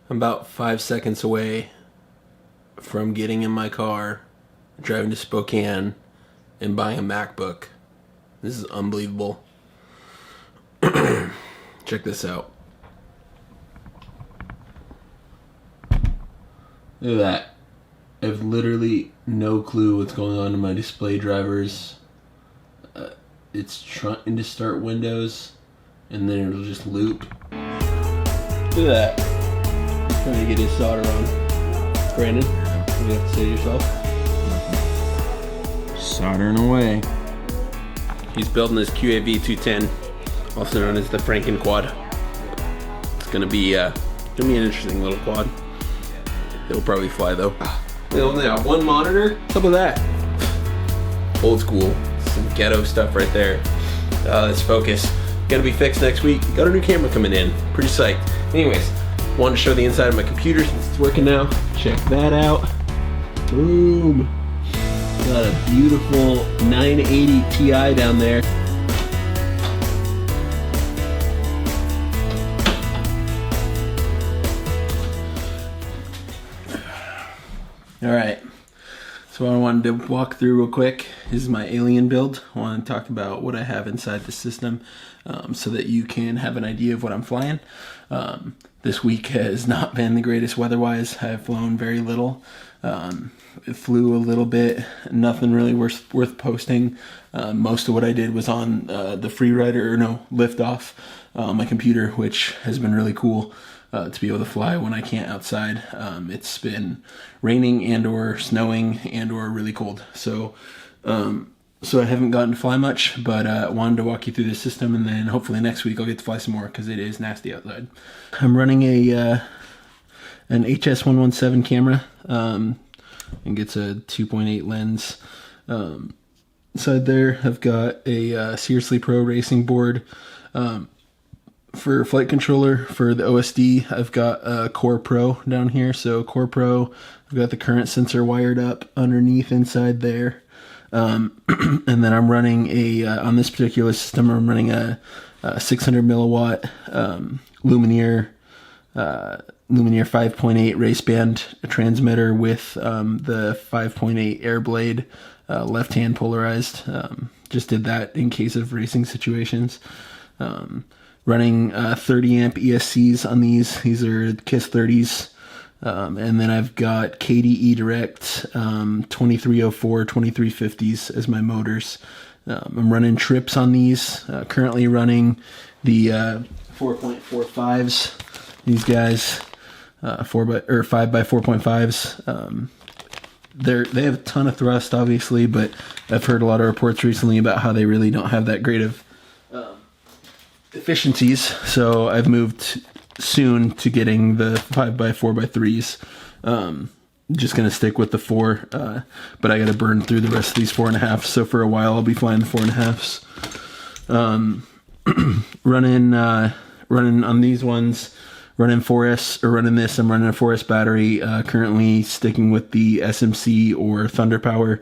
I'm about 5 seconds away from getting in my car, driving to Spokane, and buying a MacBook. This is unbelievable. Check this out. Look at that. I have literally no clue what's going on in my display drivers. It's trying to start Windows, and then it'll just loop. Look at that. He's trying to get his solder on. Brandon, what do you have to say to yourself? Soldering away. He's building his QAV 210, also known as the Franken quad. It's gonna be an interesting little quad. It'll probably fly though. They only have one monitor. What's up with that? Old school, some ghetto stuff right there. Let's focus. Gonna be fixed next week. Got a new camera coming in. Pretty psyched. Anyways, wanted to show the inside of my computer since it's working now. Check that out. Boom. Got a beautiful 980 Ti down there. All right, so what I wanted to walk through real quick is my alien build. I want to talk about what I have inside the system so that you can have an idea of what I'm flying. This week has not been the greatest weather-wise. I've flown very little. It flew a little bit, nothing really worth posting. Most of what I did was on the liftoff my computer, which has been really cool. To be able to fly when I can't outside. It's been raining and or snowing and or really cold. So I haven't gotten to fly much, but I wanted to walk you through the system, and then hopefully next week I'll get to fly some more because it is nasty outside. I'm running an HS117 camera and gets a 2.8 lens. Inside there I've got a Seriously Pro racing board. For flight controller, for the OSD, I've got a Core Pro down here. So Core Pro, I've got the current sensor wired up underneath inside there. And then I'm running on this particular system, I'm running a 600 milliwatt Lumineer 5.8 RaceBand transmitter with the 5.8 RaceBlade left-hand polarized. Just did that in case of racing situations. Running 30 amp ESCs on these. These are KISS 30s. And then I've got KDE Direct 2304, 2350s as my motors. I'm running trips on these. Currently running the 4.45s. These guys, 5 by 4.5s. They have a ton of thrust, obviously, but I've heard a lot of reports recently about how they really don't have that great of efficiencies, so I've moved soon to getting the 5 by 4x3s. Just gonna stick with the 4, but I gotta burn through the rest of these 4.5s. So for a while I'll be flying the 4.5s. running on these ones, running 4S or running this. I'm running a 4S battery. Currently sticking with the SMC or Thunder Power.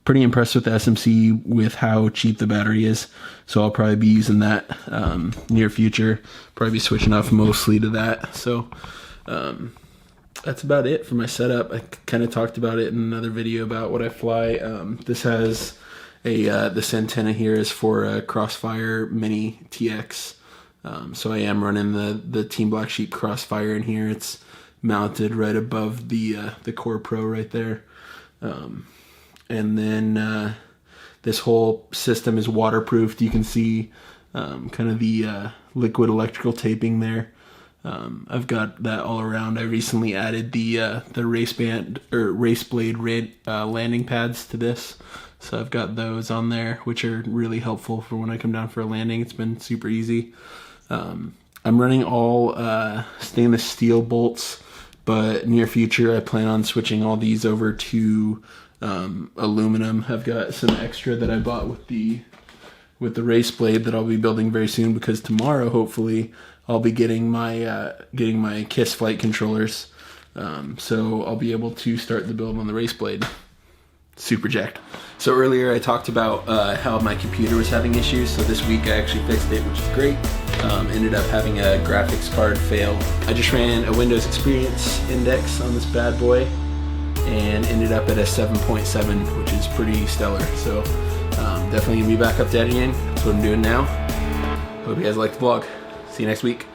Pretty impressed with the SMC with how cheap the battery is. So I'll probably be using that near future. Probably be switching off mostly to that. So that's about it for my setup. I kind of talked about it in another video about what I fly. This has this antenna here is for a Crossfire Mini TX. So I am running the Team Black Sheep Crossfire in here. It's mounted right above the Core Pro right there. And then this whole system is waterproofed. You can see kind of the liquid electrical taping there. I've got that all around. I recently added the RaceBlade landing pads to this. So I've got those on there, which are really helpful for when I come down for a landing. It's been super easy. I'm running all stainless steel bolts, but near future I plan on switching all these over to aluminum. I've got some extra that I bought with the RaceBlade that I'll be building very soon, because tomorrow hopefully I'll be getting my KISS flight controllers, so I'll be able to start the build on the RaceBlade. super jacked. So earlier I talked about how my computer was having issues, so this week I actually fixed it, which is great. Ended up having a graphics card fail. I just ran a Windows Experience Index on this bad boy and ended up at a 7.7, which is pretty stellar. So definitely gonna be back up to editing. That's what I'm doing now. Hope you guys like the vlog. See you next week.